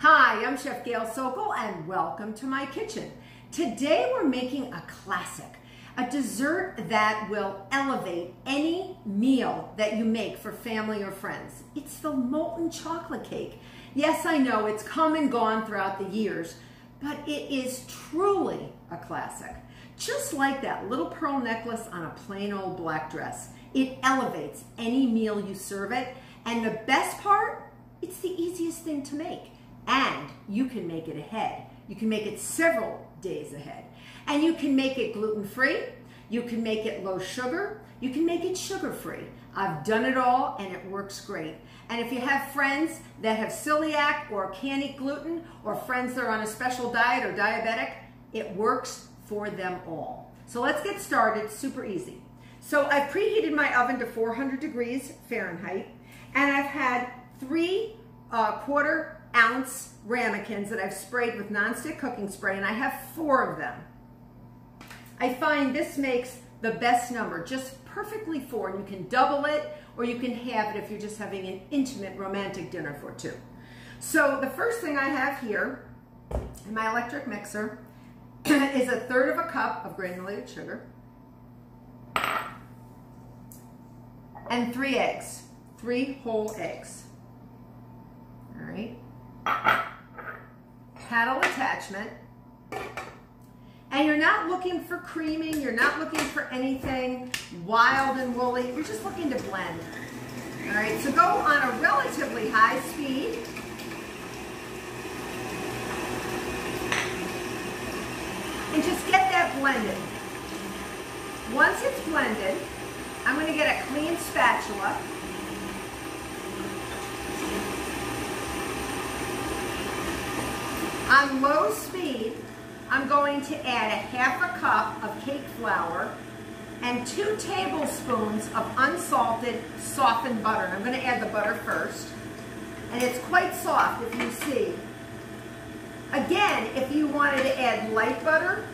Hi, I'm Chef Gail Sokol and welcome to my kitchen. Today we're making a classic, a dessert that will elevate any meal that you make for family or friends. It's the molten chocolate cake. Yes, I know it's come and gone throughout the years, but it is truly a classic. Just like that little pearl necklace on a plain old black dress, it elevates any meal you serve it, and the best part, it's the easiest thing to make. And you can make it ahead. You can make it several days ahead. And you can make it gluten-free. You can make it low sugar. You can make it sugar-free. I've done it all and it works great. And if you have friends that have celiac or can't eat gluten, or friends that are on a special diet or diabetic, it works for them all. So let's get started, super easy. So I've preheated my oven to 400 degrees Fahrenheit, and I've had 3 1/4-ounce ramekins that I've sprayed with nonstick cooking spray, and I have 4 of them. I find this makes the best number, just perfectly 4, and you can double it or you can have it if you're just having an intimate romantic dinner for 2. So the first thing I have here in my electric mixer is 1/3 cup of granulated sugar and 3 eggs, 3 whole eggs. All right, paddle attachment, and you're not looking for creaming, you're not looking for anything wild and woolly, you're just looking to blend. All right, so go on a relatively high speed. And just get that blended. Once it's blended, I'm going to get a clean spatula. On low speed, I'm going to add 1/2 cup of cake flour and 2 tablespoons of unsalted softened butter. And I'm going to add the butter first. And it's quite soft, if you see. Again, if you wanted to add light butter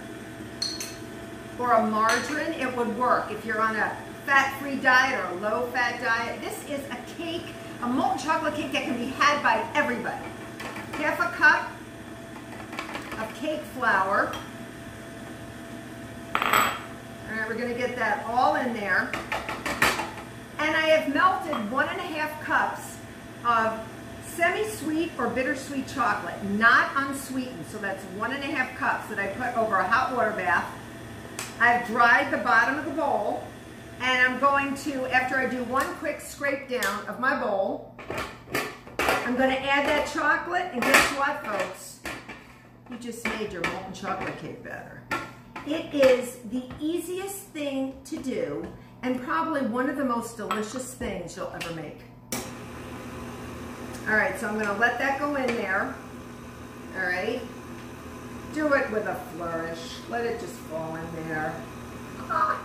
or a margarine, it would work. If you're on a fat-free diet or a low-fat diet, this is a cake, a molten chocolate cake that can be had by everybody. 1/2 cup of cake flour. All right, we're going to get that all in there. And I have melted 1½ cups of semi-sweet or bittersweet chocolate, not unsweetened. So that's 1½ cups that I put over a hot water bath. I've dried the bottom of the bowl, and I'm going to, after I do one quick scrape down of my bowl, I'm going to add that chocolate, and guess what, folks? You just made your molten chocolate cake batter. It is the easiest thing to do, and probably one of the most delicious things you'll ever make. All right, so I'm going to let that go in there. All right. Do it with a flourish. Let it just fall in there. Ah,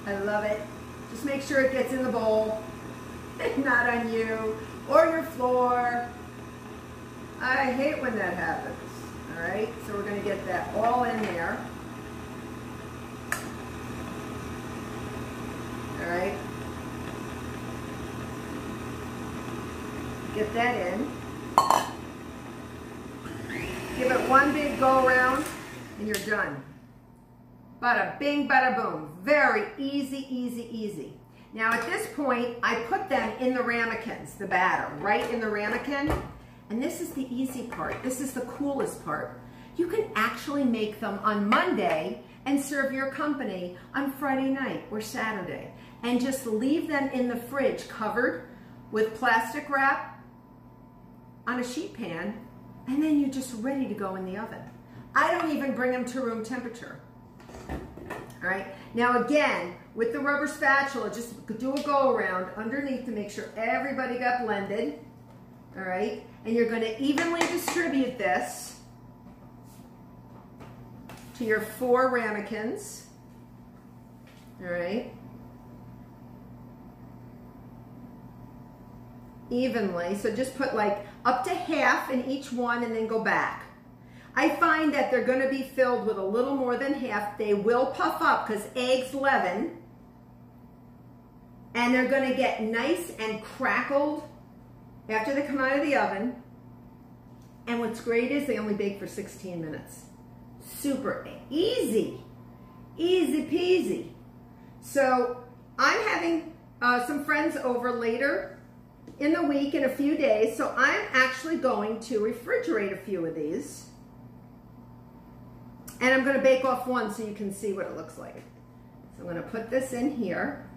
I love it. Just make sure it gets in the bowl, not on you or your floor. I hate when that happens. All right, so we're going to get that all in there. All right. Get that in. Give it one big go around and you're done. Bada bing, bada boom. Very easy, easy, easy. Now at this point, I put them in the ramekins, the batter, right in the ramekin. And this is the easy part. This is the coolest part. You can actually make them on Monday and serve your company on Friday night or Saturday. And just leave them in the fridge covered with plastic wrap on a sheet pan, and then you're just ready to go in the oven. I don't even bring them to room temperature. All right, now again, with the rubber spatula, just do a go around underneath to make sure everybody got blended. All right, and you're going to evenly distribute this to your 4 ramekins. All right, evenly. So just put like up to half in each one and then go back. I find that they're going to be filled with a little more than half. They will puff up because eggs leaven, and they're going to get nice and crackled after they come out of the oven. And what's great is they only bake for 16 minutes. Super easy, easy peasy. So I'm having some friends over later in the week in a few days. So I'm actually going to refrigerate a few of these. And I'm going to bake off one so you can see what it looks like. So I'm going to put this in here.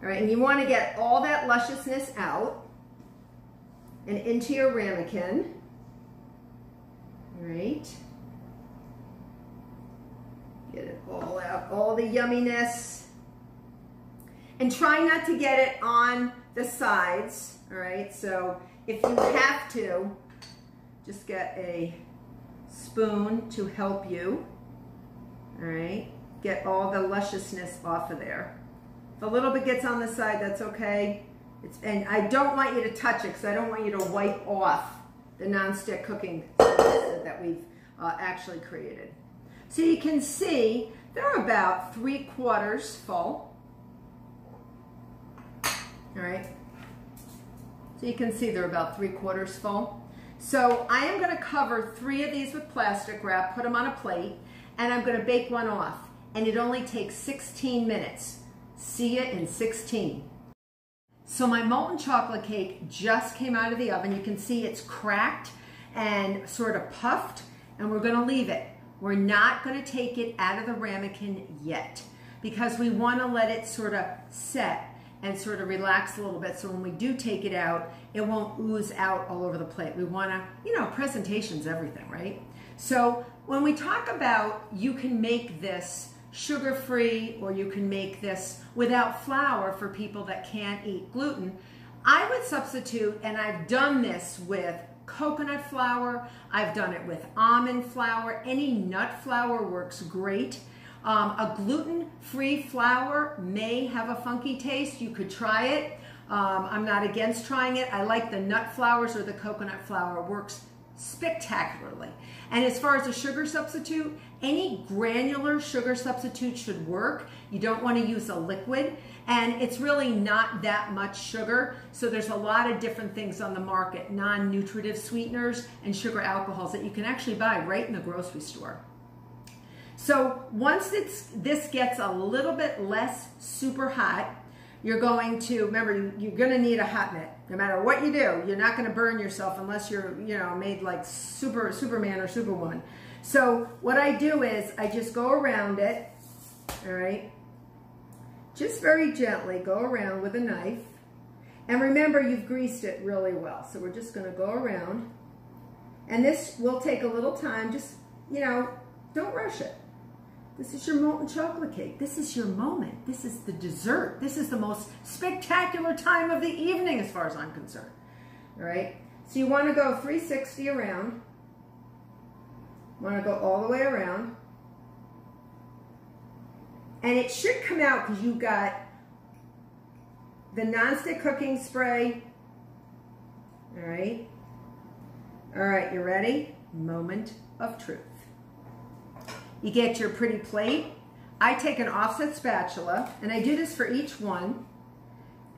All right, and you want to get all that lusciousness out and into your ramekin. All right. Get it all out, all the yumminess. And try not to get it on the sides, all right? So if you have to, just get a spoon to help you, all right? Get all the lusciousness off of there. If a little bit gets on the side, that's okay. And I don't want you to touch it because I don't want you to wipe off the nonstick cooking surface that we've actually created. So you can see they're about 3/4 full. All right. So you can see they're about 3/4 full. So I am going to cover 3 of these with plastic wrap, put them on a plate, and I'm going to bake one off. And it only takes 16 minutes. See you in 16. So my molten chocolate cake just came out of the oven. You can see it's cracked and sort of puffed, and we're going to leave it. We're not going to take it out of the ramekin yet because we want to let it sort of set and sort of relax a little bit, so when we do take it out, it won't ooze out all over the plate. We want to, you know, presentation's everything, right? So when we talk about you can make this sugar-free or you can make this without flour for people that can't eat gluten, I would substitute, and I've done this with coconut flour, I've done it with almond flour, any nut flour works great. A gluten-free flour may have a funky taste. You could try it. I'm not against trying it. I like the nut flours or the coconut flour. It works spectacularly. And as far as a sugar substitute, any granular sugar substitute should work. You don't want to use a liquid. And it's really not that much sugar. So there's a lot of different things on the market, non-nutritive sweeteners and sugar alcohols that you can actually buy right in the grocery store. So once this gets a little bit less super hot, you're going to, remember, you're going to need a hot mitt. No matter what you do, you're not going to burn yourself unless you're, you know, made like Superman or Superwoman. So what I do is I just go around it, all right? Just very gently go around with a knife. And remember, you've greased it really well. So we're just going to go around. And this will take a little time. Just, you know, don't rush it. This is your molten chocolate cake. This is your moment. This is the dessert. This is the most spectacular time of the evening as far as I'm concerned. All right? So you want to go 360 around. Want to go all the way around. And it should come out because you've got the nonstick cooking spray. All right? All right, you ready? Moment of truth. You get your pretty plate. I take an offset spatula, and I do this for each one,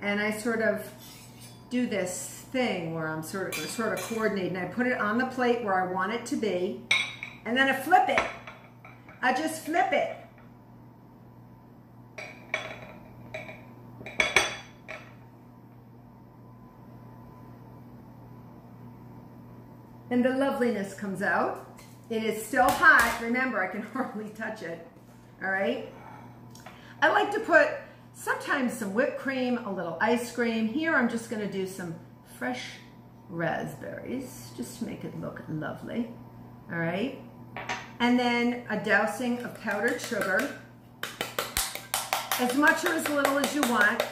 and I sort of do this thing where I'm sort of coordinating. I put it on the plate where I want it to be, and then I flip it. I just flip it. And the loveliness comes out. It is still hot. Remember, I can hardly touch it. All right? I like to put sometimes some whipped cream, a little ice cream. Here I'm just going to do some fresh raspberries just to make it look lovely. All right? And then a dousing of powdered sugar. As much or as little as you want.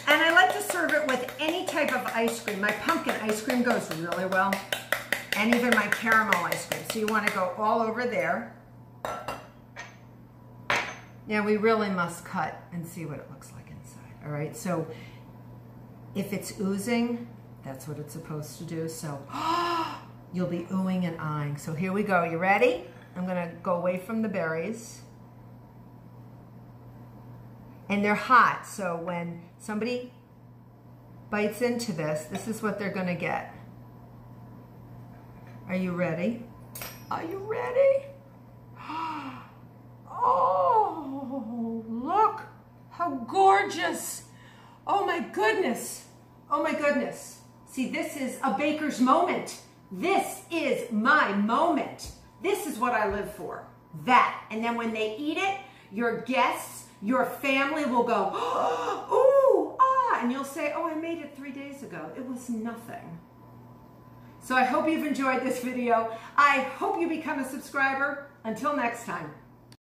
And I like to serve it with any type of ice cream. My pumpkin ice cream goes really well. And even my caramel ice cream. So you want to go all over there. Now we really must cut and see what it looks like inside. All right, so if it's oozing, that's what it's supposed to do. So you'll be oohing and eyeing. So here we go. You ready? I'm going to go away from the berries. And they're hot, so when somebody bites into this, this is what they're going to get. Are you ready? Are you ready? Oh, look how gorgeous. Oh my goodness. Oh my goodness. See, this is a baker's moment. This is my moment. This is what I live for. That. And then when they eat it, your guests, your family will go, ooh, ah, and you'll say, oh, I made it 3 days ago. It was nothing. So I hope you've enjoyed this video. I hope you become a subscriber. Until next time.